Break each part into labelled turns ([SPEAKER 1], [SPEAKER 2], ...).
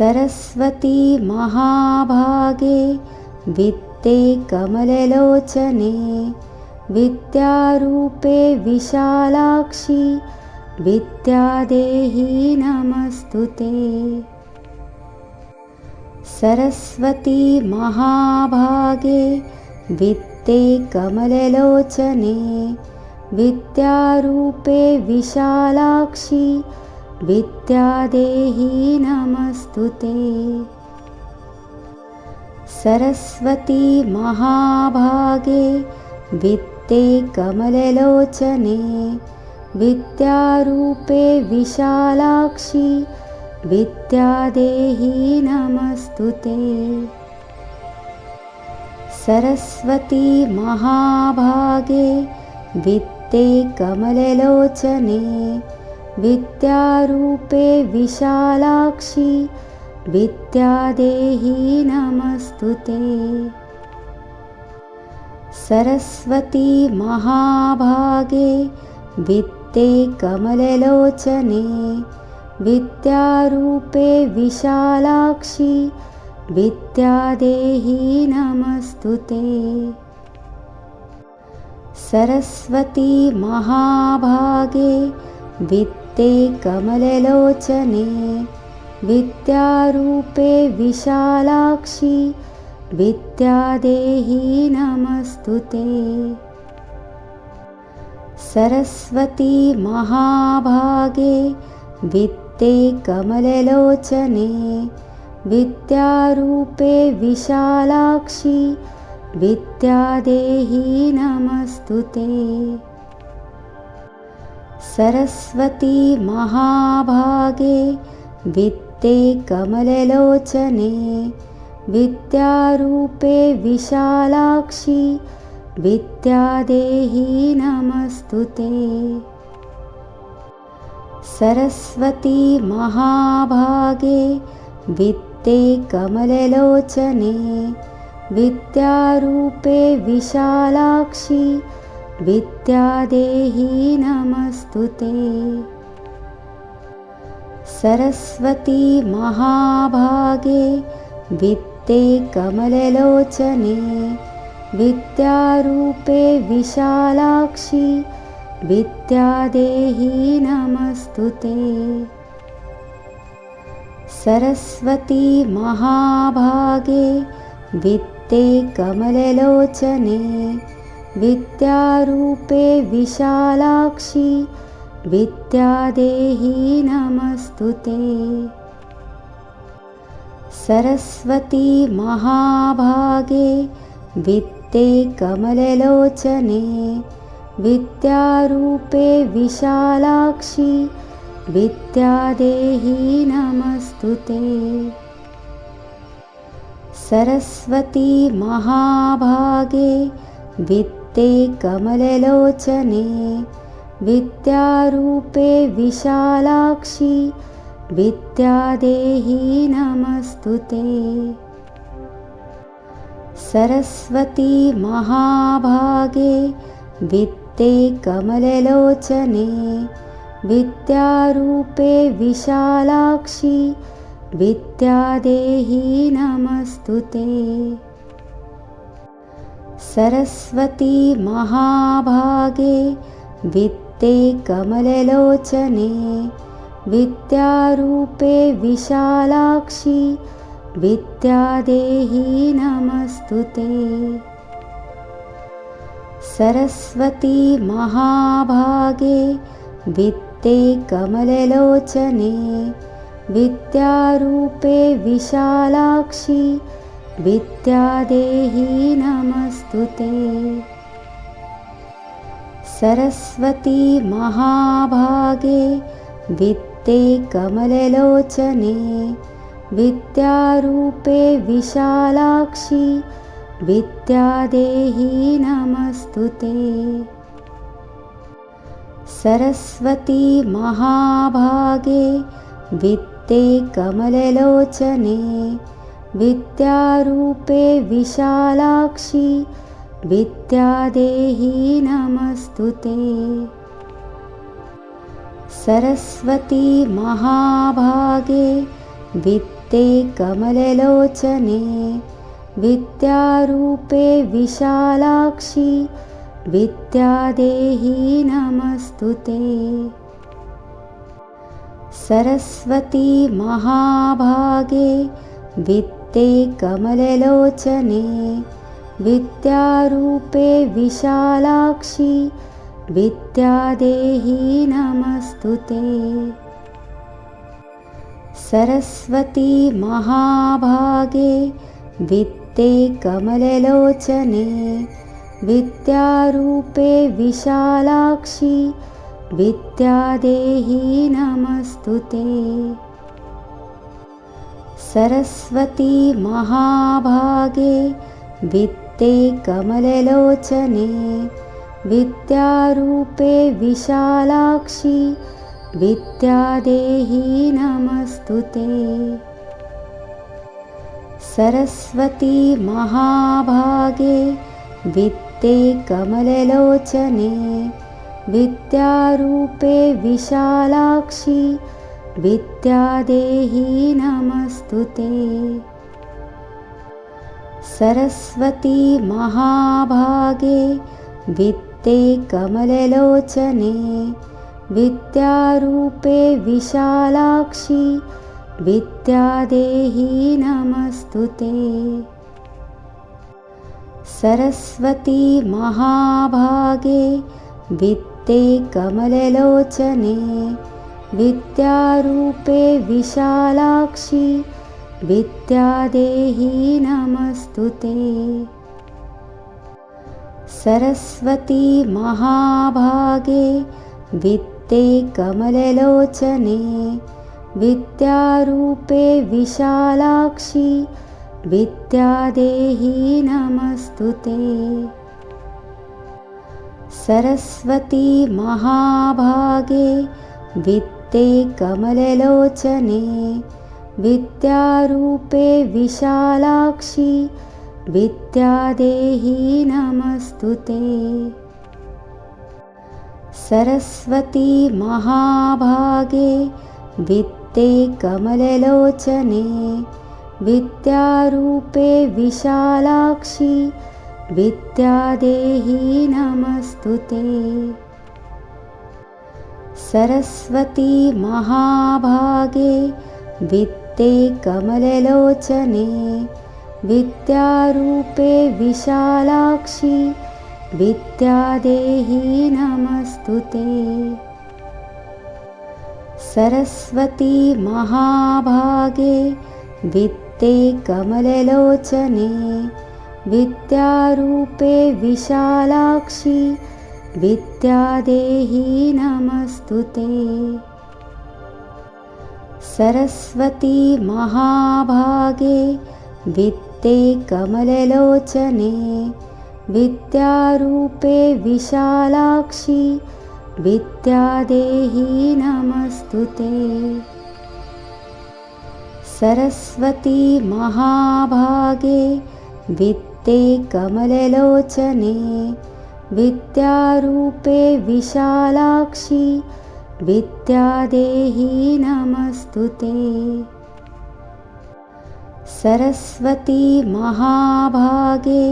[SPEAKER 1] सरस्वती महाभागे वित्ते कमललोचने विद्यारूपे विशालाक्षि विद्यादेही नमस्तुते। सरस्वती महाभागे वित्ते कमललोचने विद्यारूपे विशालाक्षि विद्यादेही नमस्तुते। सरस्वती महाभागे वित्ते कमललोचने विद्यारूपे विशालाक्षि विद्यादेही नमस्तुते। सरस्वती महाभागे वित्ते कमललोचने विद्यारूपे विशालाक्षि विद्यादेही नमस्तुते। सरस्वती महाभागे वित्ते कमललोचने विद्यारूपे विशालाक्षि विद्यादेही नमस्तुते। सरस्वती महाभागे वित्ते कमललोचने विद्यारूपे विशालाक्षि विद्यादेही नमस्तुते। सरस्वती महाभागे वित्ते कमललोचने विद्यारूपे विशालाक्षि विद्यादेही नमस्तुते। सरस्वती महाभागे वित्ते कमललोचने विद्यारूपे विशालाक्षि विद्यादेही नमस्तुते। सरस्वती महाभागे वित्ते कमललोचने विद्यारूपे विशालाक्षि विद्यादेही नमस्तुते। सरस्वती महाभागे वित्ते कमललोचने विद्यारूपे विशालाक्षि विद्यादेही नमस्तुते। सरस्वती महाभागे वित्ते कमललोचने विद्यारूपे विशालाक्षि विद्यादेही नमस्तुते। सरस्वती महाभागे वित्ते कमललोचने विद्यारूपे विशालाक्षि विद्यादेही नमस्तुते। सरस्वती महाभागे वित्ते कमललोचने विद्यारूपे विशालाक्षि विद्यादेही नमस्तुते। सरस्वती महाभागे वित्ते कमललोचने विद्यारूपे विशालाक्षि विद्यादेही नमस्तुते। सरस्वती महाभागे वित्ते कमललोचने विद्यारूपे विशालाक्षि विद्यादेही नमस्तुते। सरस्वती महाभागे वित्ते कमललोचने विद्यारूपे विशालाक्षि विद्यादेही नमस्तुते। सरस्वती महाभागे वित्ते कमललोचने विद्यारूपे विशालाक्षि विद्यादेही नमस्तुते। सरस्वती महाभागे वित्ते कमललोचने विद्यारूपे विशालाक्षि विद्यादेही नमस्तुते। सरस्वती महाभागे वित्ते वित्ते कमललोचने विद्यारूपे विशालाक्षि विद्यादेही नमस्तुते। सरस्वती महाभागे वित्ते कमललोचने विद्यारूपे विशालाक्षि विद्यादेही नमस्तुते। सरस्वती महाभागे वित्ते कमललोचने विद्यारूपे विशालाक्षि विद्यादेही नमस्तुते। सरस्वती महाभागे वित्ते कमललोचने विद्यारूपे विशालाक्षि विद्यादेही नमस्तुते। सरस्वती महाभागे वित्ते कमललोचने विद्यारूपे विशालाक्षि विद्यादेही नमस्तुते। सरस्वती महाभागे वित्ते कमललोचने विद्यारूपे विशालाक्षि विद्यादेही नमस्तुते। सरस्वती महाभागे वित्ते कमललोचने विद्यारूपे विशालाक्षि विद्यादेही नमस्तुते। सरस्वती महाभागे वित्ते कमललोचने विद्यारूपे विशालाक्षि विद्यादेही नमस्तुते। सरस्वती महाभागे वित्ते कमललोचने विद्यारूपे विशालाक्षि विद्यादेही नमस्तुते। सरस्वती महाभागे वित्ते कमललोचने विद्यारूपे विशालाक्षि विद्यादेही नमस्तुते। सरस्वती महाभागे वित्ते कमललोचने विद्यारूपे विशालाक्षि विद्यादेही नमस्तुते। सरस्वती महाभागे वित्ते कमललोचने विद्यारूपे विशालाक्षि विद्यादेही नमस्तुते। सरस्वती महाभागे वित्ते कमललोचने विद्यारूपे विशालाक्षि विद्यादेही नमस्तुते। सरस्वती महाभागे वित्ते कमललोचने विद्यारूपे विशालाक्षि विद्यादेही नमस्तुते। सरस्वती महाभागे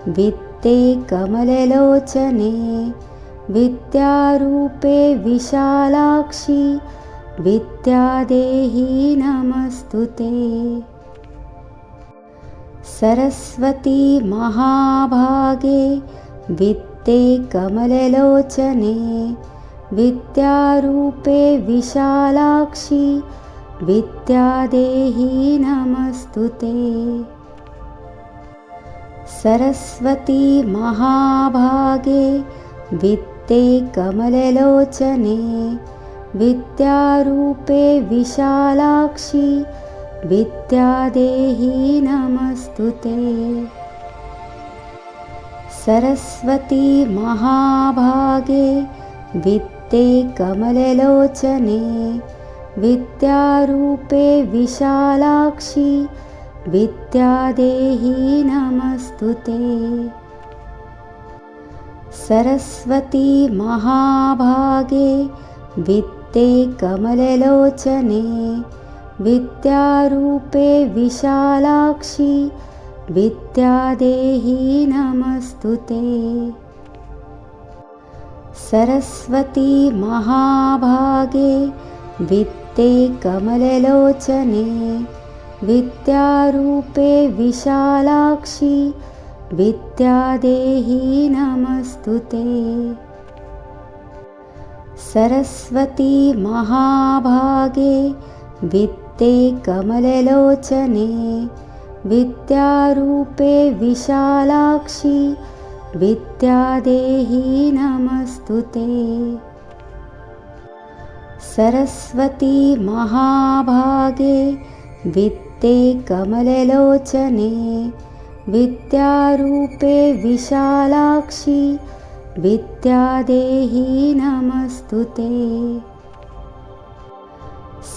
[SPEAKER 1] वित्ते कमललोचने विद्यारूपे विशालाक्षि विद्यादेही नमस्तुते। सरस्वती महाभागे वित्ते कमललोचने विद्यारूपे विशालाक्षि विद्यादेही नमस्तुते। सरस्वती महाभागे वित्ते कमललोचने विद्यारूपे विशालाक्षि विद्यादेही नमस्तुते। सरस्वती महाभागे वित्ते कमललोचने विद्यारूपे विशालाक्षि विद्यादेही नमस्तुते। सरस्वती महाभागे वित्ते कमललोचने विद्यारूपे विशालाक्षि विद्यादेहि नमस्तुते। सरस्वती महाभागे वित्ते कमललोचने विद्यारूपे विशालाक्षि विद्यादेहि नमस्तुते। सरस्वती महाभागे वित्ते कमललोचने विद्यारूपे विशालाक्षि विद्यादेहि नमस्तुते। सरस्वती महाभागे वित्ते कमललोचने विद्यारूपे विशालाक्षि विद्यादेहि नमस्तुते।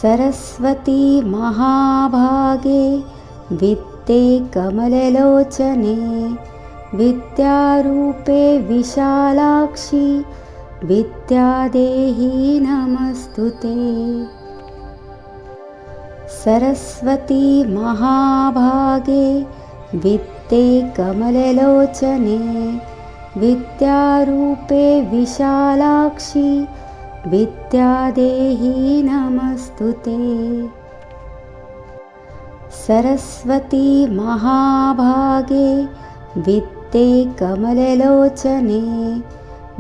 [SPEAKER 1] सरस्वती महाभागे वित्ते कमललोचने विद्यारूपे विशालाक्षि विद्यादेहि नमस्तुते। सरस्वती महाभागे वित्ते कमललोचने विद्यारूपे विशालाक्षि विद्यादेहि नमस्तुते। सरस्वती महाभागे वित्ते कमललोचने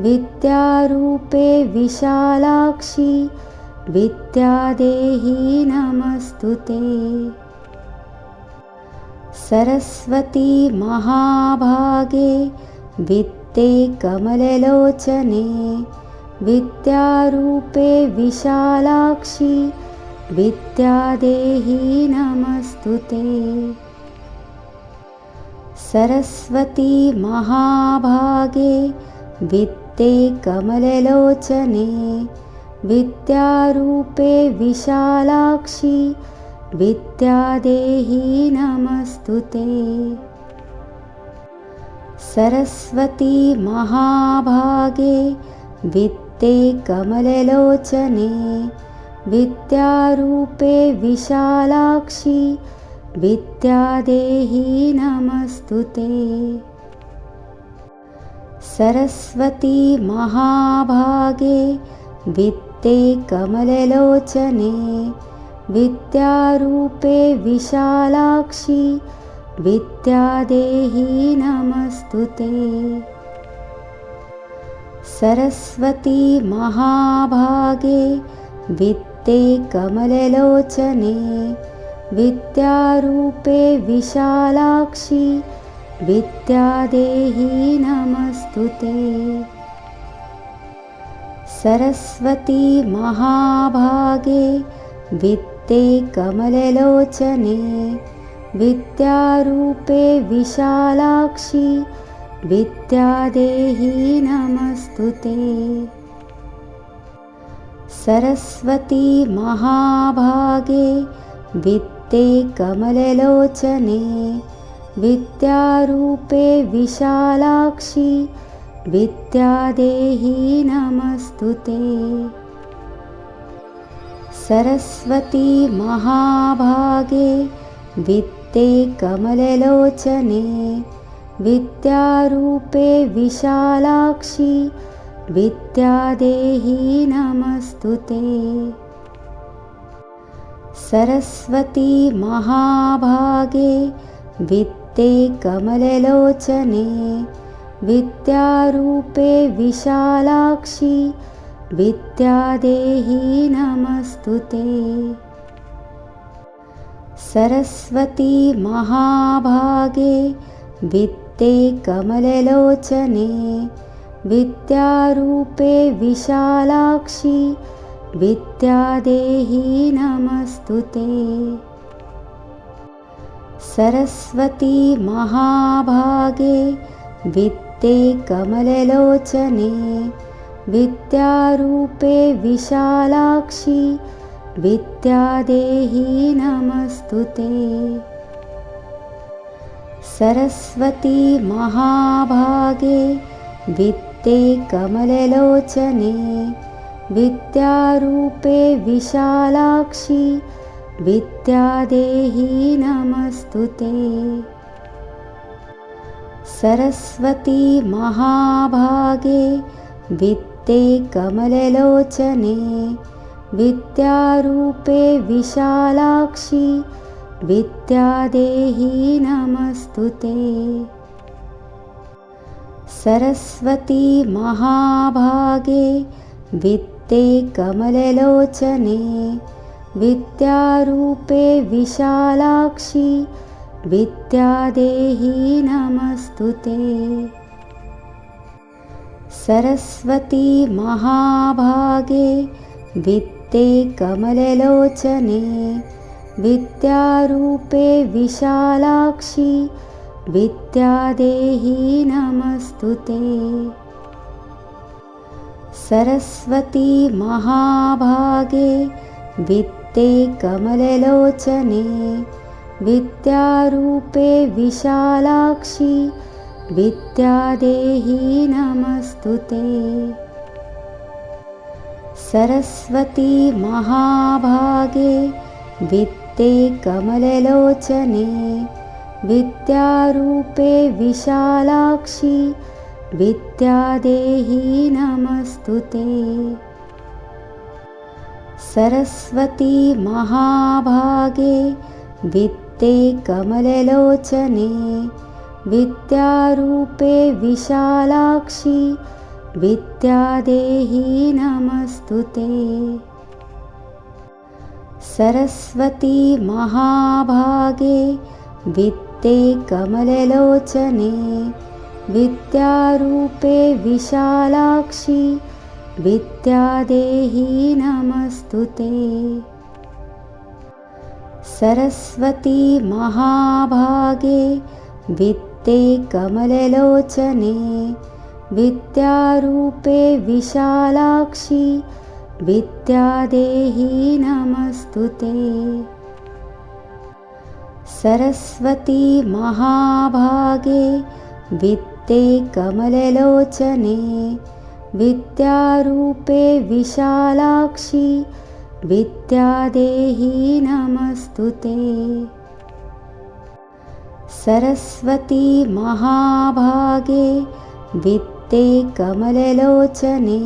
[SPEAKER 1] विद्यारूपे विशालाक्षि विद्यादेहि नमस्तुते। सरस्वती महाभागे वित्ते कमललोचने विद्यारूपे विशालाक्षि विद्यादेहि नमस्तुते। सरस्वती महाभागे वित्ते कमललोचने विद्यारूपे विशालाक्षि विद्यादेहि नमस्तुते। सरस्वती महाभागे वित्ते कमललोचने विद्यारूपे विशालाक्षि विद्यादेहि नमस्तुते। सरस्वती महाभागे वित्ते कमललोचने विद्यारूपे विशालाक्षि विद्यादेहि नमस्तुते। सरस्वती महाभागे वित्ते कमललोचने विद्यारूपे विशालाक्षि विद्यादेहि नमस्तुते। सरस्वती महाभागे वित्ते कमललोचने विद्यारूपे विशालाक्षि विद्यादेहि नमस्तुते। सरस्वती महाभागे वित्ते कमललोचने विद्यारूपे विशालाक्षि विद्यादेहि नमस्तुते। सरस्वती महाभागे वित्ते कमललोचने विद्यारूपे विशालाक्षि विद्यादेहि नमस्तुते। सरस्वती महाभागे वित्ते कमललोचने विद्यारूपे विशालाक्षि विद्यादेहि नमस्तुते। सरस्वती महाभागे वित्ते कमललोचने विद्यारूपे विशालाक्षि विद्यादेहि नमस्तुते। सरस्वती महाभागे वित्ते कमललोचने विद्यारूपे विशालाक्षि विद्यादेहि नमस्तुते। सरस्वती महाभागे वित्ते कमललोचने विद्यारूपे विशालाक्षि विद्यादेही नमस्तु ते। सरस्वती महाभागे वित्ते कमललोचने विद्यारूपे विशालाक्षि विद्यादेही नमस्तु ते। सरस्वती महाभागे वित्ते कमललोचने विद्यारूपे विशालाक्षि विद्यादेही नमस्तु ते। सरस्वती महाभागे वित्ते कमललोचने विद्यारूपे विशालाक्षि विद्यादेही नमस्तु ते। सरस्वती महाभागे वित्ते कमललोचने विद्यारूपे विशालाक्षि विद्यादेही नमस्तु ते। सरस्वती महाभागे वित्ते कमललोचने विद्यारूपे विशालाक्षि विद्यादेही नमस्तु ते। सरस्वती महाभागे वित्ते कमललोचने विद्यारूपे विशालाक्षि विद्यादेही नमस्तु ते। सरस्वती महाभागे वित्ते कमललोचने विद्यारूपे विशालाक्षि विद्यादेही नमस्तु ते। सरस्वती महाभागे वित्ते कमललोचने विद्यारूपे विशालाक्षि विद्यादेही नमस्तु ते। सरस्वती महाभागे वित्ते कमललोचने विद्यारूपे विशालाक्षि विद्यादेही नमस्तु ते। सरस्वती महाभागे वित्ते कमललोचने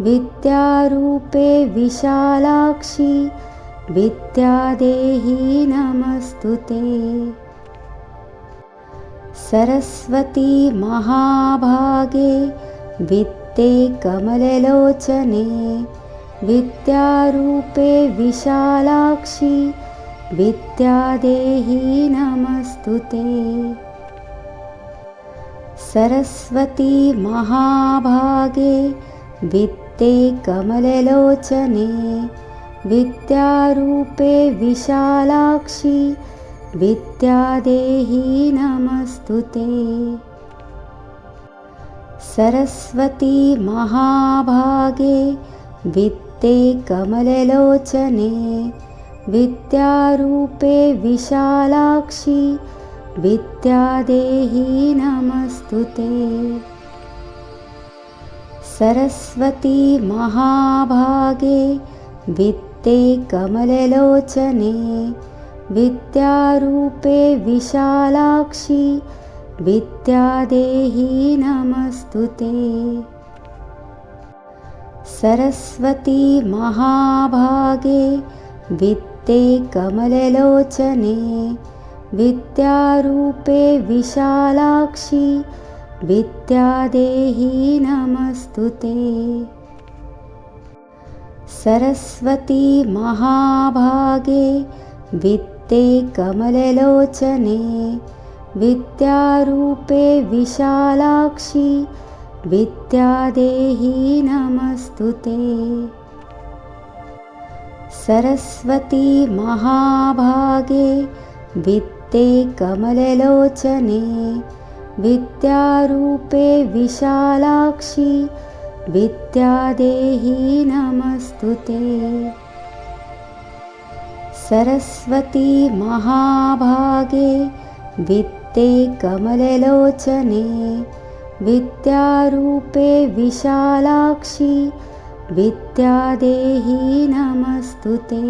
[SPEAKER 1] विद्यारूपे विशालाक्षि विद्यादेही नमस्तु ते। सरस्वती महाभागे वित्ते कमललोचने विद्यारूपे विशालाक्षि विद्यादेही नमस्तु ते। सरस्वती महाभागे वित्ते कमललोचने विद्यारूपे विशालाक्षि विद्यादेही नमस्तु ते। सरस्वती महाभागे वित्ते कमललोचने विद्यारूपे विशालाक्षि विद्यादेही नमस्तु ते। सरस्वती महाभागे वित्ते कमललोचने विद्यारूपे विशालाक्षि विद्यादेही नमस्तु ते। सरस्वती महाभागे वित्ते कमललोचने विद्यारूपे विशालाक्षि विद्यादेही नमस्तु ते। सरस्वती महाभागे वित्ते कमललोचने विद्यारूपे विशालाक्षि विद्यादेही नमस्तु ते। सरस्वती महाभागे वित्ते कमललोचने विद्यारूपे विशालाक्षि विद्यादेही नमस्तु ते। सरस्वती महाभागे वित्ते कमललोचने विद्यारूपे विशालाक्षि विद्यादेही नमस्तु ते।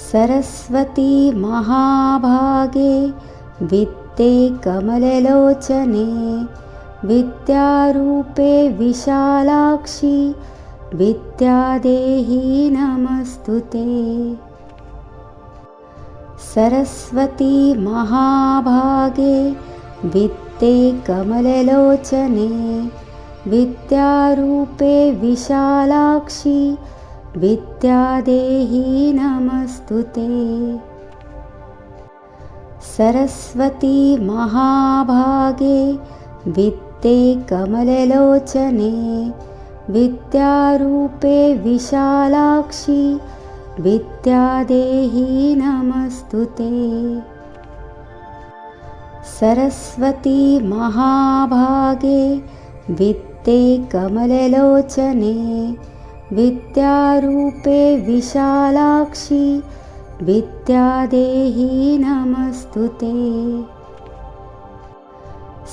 [SPEAKER 1] सरस्वती महाभागे वित्ते कमललोचने विद्यारूपे विशालाक्षि विद्यादेही नमस्तुते। सरस्वती महाभागे वित्ते कमललोचने विद्यारूपे विशालाक्षि विद्यादेही नमस्तुते। सरस्वती महाभागे वित्ते कमललोचने विद्यारूपे विशालाक्षि विद्यादेही नमस्तुते। सरस्वती महाभागे वित्ते कमललोचने विद्यारूपे विशालाक्षि विद्यादेही नमस्तुते।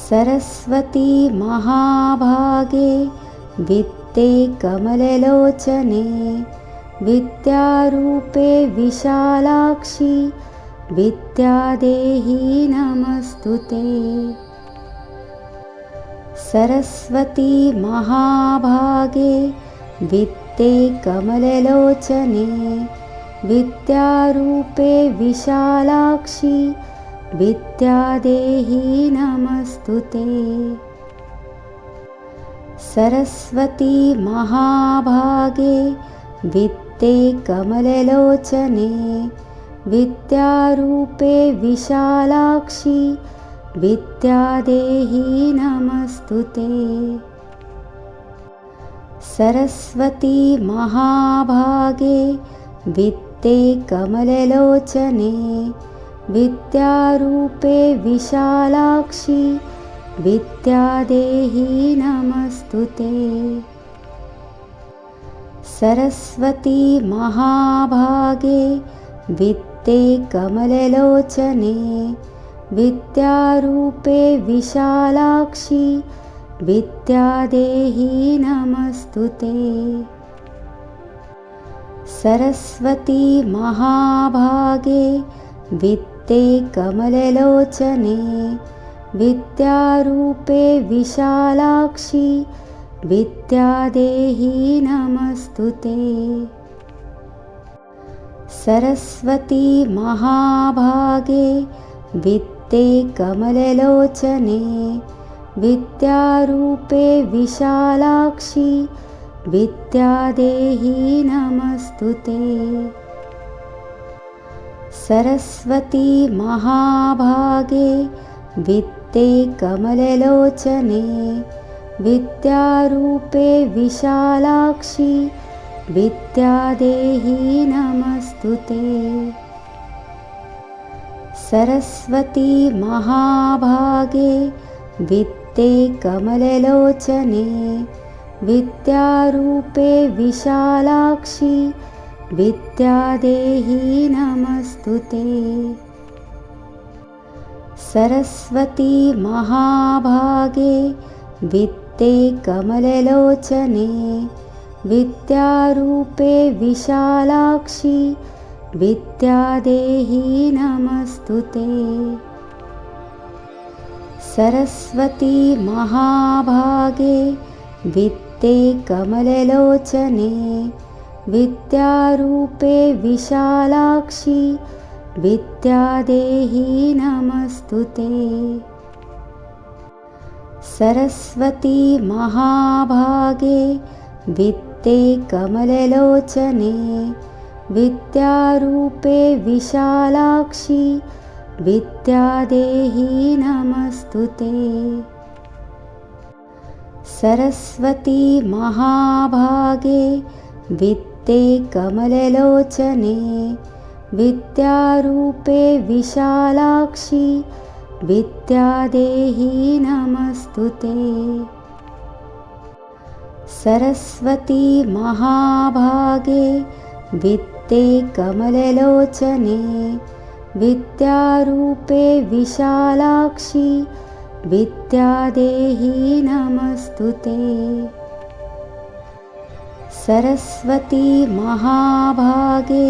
[SPEAKER 1] सरस्वती महाभागे वित्ते कमललोचने विद्यारूपे विशालाक्षि विद्यादेही नमस्तुते। सरस्वती महाभागे वित्ते कमललोचने विद्यारूपे विशालाक्षि विद्यादेही नमस्तुते। सरस्वती महाभागे वित्ते कमललोचने विद्यारूपे विशालाक्षि विद्यादेही नमस्तुते। सरस्वती महाभागे वित्ते कमललोचने विद्यारूपे विशालाक्षि विद्यादेही नमस्तुते। सरस्वती महाभागे वित्ते कमललोचने विद्यारूपे विशालाक्षि विद्यादेही नमस्तुते। सरस्वती महाभागे वित्ते कमललोचने विद्यारूपे विशालाक्षि विद्यादेही नमस्तुते। सरस्वती महाभागे वित्ते कमललोचने विद्यारूपे विशालाक्षि विद्यादेही नमस्तुते। सरस्वती महाभागे वित्ते कमललोचने विद्यारूपे विशालाक्षि विद्यादेही नमस्तुते। सरस्वती महाभागे वित्ते कमललोचने विद्यारूपे विशालाक्षि विद्यादेही नमस्तुते। सरस्वती महाभागे वित्ते कमललोचने विद्यारूपे विशालाक्षि विद्यादेही नमस्तुते। सरस्वती महाभागे वित्ते कमललोचने विद्यारूपे विशालाक्षि विद्यादेही नमस्तुते। सरस्वती महाभागे वित्ते कमललोचने विद्यारूपे विशालाक्षि विद्यादेही नमस्तुते। सरस्वती महाभागे वित्ते कमललोचने विद्यारूपे विशालाक्षि विद्यादेही नमस्तुते। सरस्वती महाभागे वित्ते कमललोचने विद्यारूपे विशालाक्षि विद्यादेही नमस्तुते। सरस्वती महाभागे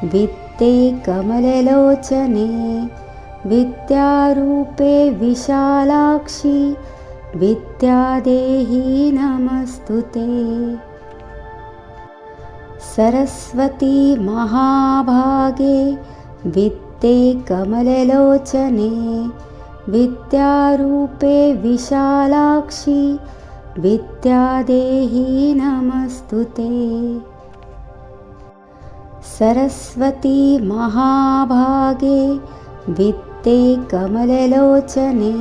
[SPEAKER 1] वित्ते वित्ते कमललोचने विद्यारूपे विशालाक्षि विद्यादेही नमस्तुते। सरस्वती महाभागे वित्ते कमललोचने विद्यारूपे विशालाक्षि विद्यादेही नमस्तुते। सरस्वती महाभागे वित्ते कमललोचने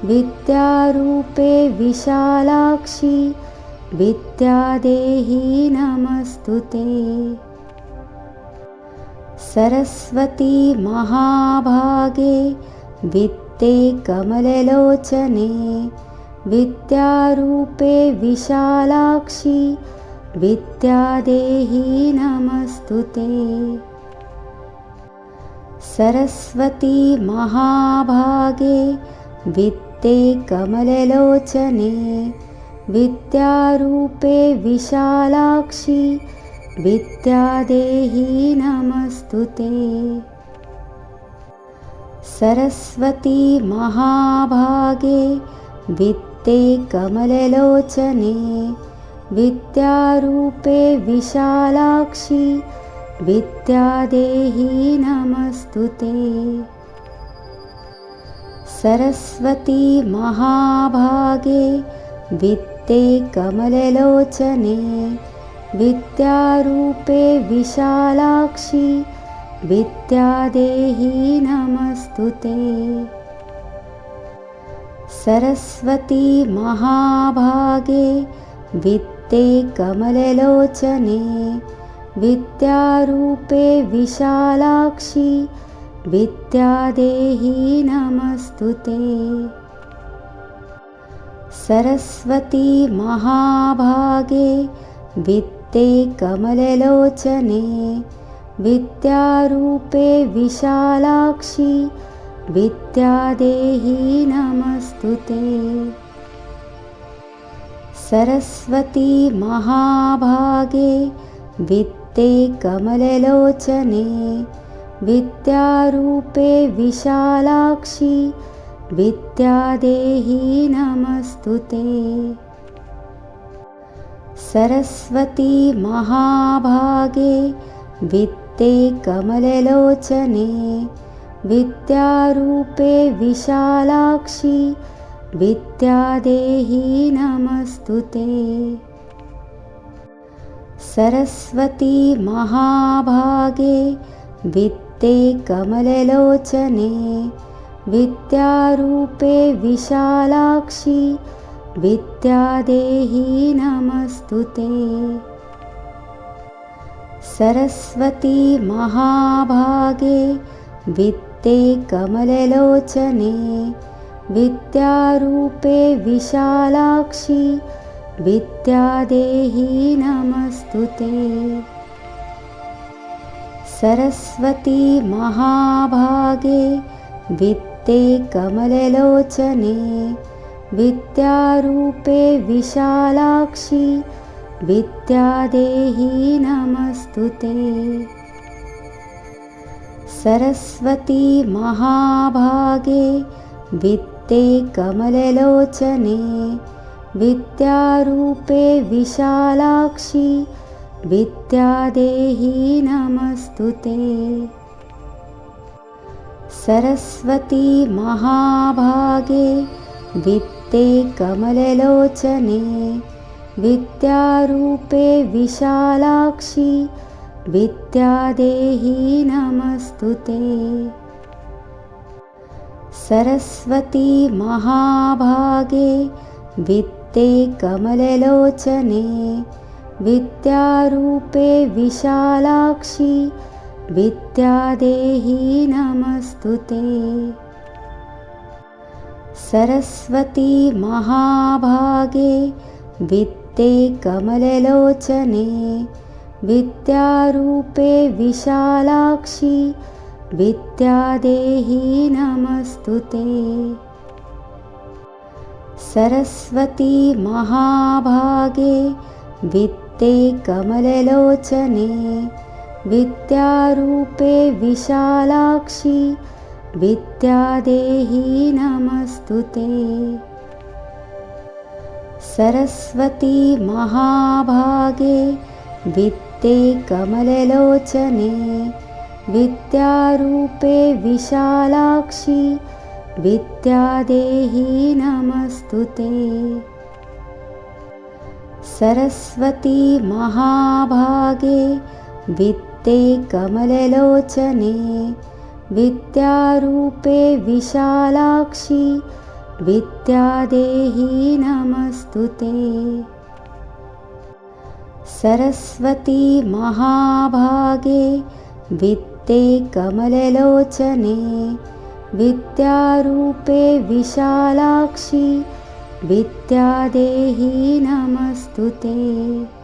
[SPEAKER 1] विद्यारूपे विशालाक्षि विद्यादेही नमस्तुते। सरस्वती महाभागे वित्ते कमललोचने विद्यारूपे विशालाक्षि विद्यादेही नमस्तुते। सरस्वती महाभागे वित्ते कमललोचने विद्यारूपे विशालाक्षि विद्यादेही नमस्तुते। सरस्वती महाभागे वित्ते कमललोचने विद्यारूपे विशालाक्षि विद्यादेही नमस्तुते। सरस्वती महाभागे वित्ते कमललोचने विद्यारूपे विशालाक्षि विद्यादेही नमस्तुते। सरस्वती महाभागे वित्ते कमललोचने विद्यारूपे विशालाक्षि विद्यादेही नमस्तुते। सरस्वती महाभागे वित्ते कमललोचने विद्यारूपे विशालाक्षि विद्यादेही नमस्तुते। सरस्वती महाभागे वित्ते कमललोचने विद्यारूपे विशालाक्षि विद्यादेही नमस्तुते। सरस्वती महाभागे वित्ते कमललोचने विद्यारूपे विशालाक्षि विद्यादेही नमस्तुते। सरस्वती महाभागे वित्ते कमललोचने विद्यारूपे विशालाक्षि विद्यादेही नमस्तुते। सरस्वती महाभागे वित्ते कमललोचने विद्यारूपे विशालाक्षि विद्यादेही नमस्तुते। सरस्वती महाभागे वित्ते कमललोचने विद्यारूपे विशालाक्षि विद्यादेही नमस्तुते। सरस्वती महाभागे वित्ते कमललोचने विद्यारूपे विशालाक्षि विद्यादेही नमस्तुते। सरस्वती महाभागे वित्ते कमललोचने विद्यारूपे विशालाक्षि विद्यादेही नमस्तुते। सरस्वती महाभागे वित्ते कमललोचने विद्यारूपे विशालाक्षि विद्यादेही नमस्तुते। सरस्वती महाभागे वित्ते कमललोचने विद्यारूपे विशालाक्षि विद्यादेही नमस्तुते। सरस्वती महाभागे वित्ते कमललोचने विद्यारूपे विशालाक्षि विद्यादेही नमस्तु ते। सरस्वती महाभागे विद्ये कमललोचने विद्यारूपे विशालाक्षि विद्यादेही नमस्तु ते। सरस्वती महाभागे विद्ये कमललोचने विद्यारूपे विशालाक्षि विद्यादेही नमस्तु ते। सरस्वती महाभागे विद्ये कमललोचने विद्यारूपे विशालाक्षि विद्यादेही नमस्तु ते।